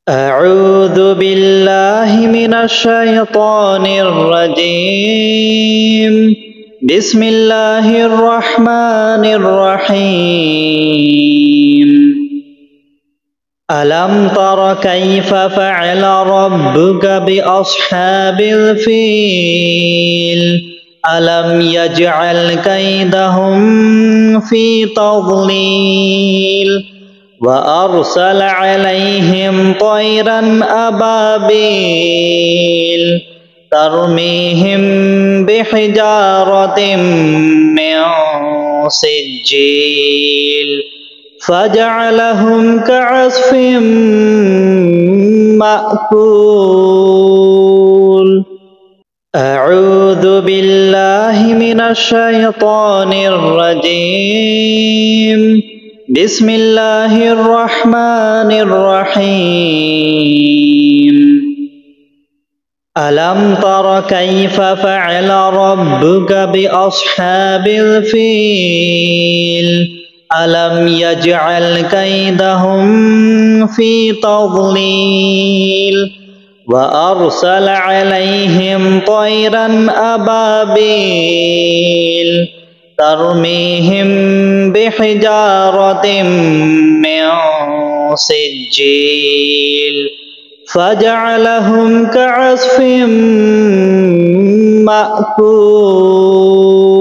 أعوذ بالله من الشيطان الرجيم. بسم الله الرحمن الرحيم. ألم تر كيف فعل ربك بأصحاب الفيل ألم يجعل كيدهم في تضليل وأرسل عليهم طيرا أبابيل ترميهم بحجارة من سجيل فجعلهم كعصف مأكول. أعوذ بالله من الشيطان الرجيم. بسم الله الرحمن الرحيم. ألم تر كيف فعل ربك بأصحاب الفيل ألم يجعل كيدهم في تضليل وأرسل عليهم طيرا أبابيل ترميهم بحجارة من سجيل فجعلهم كعصف مأكول.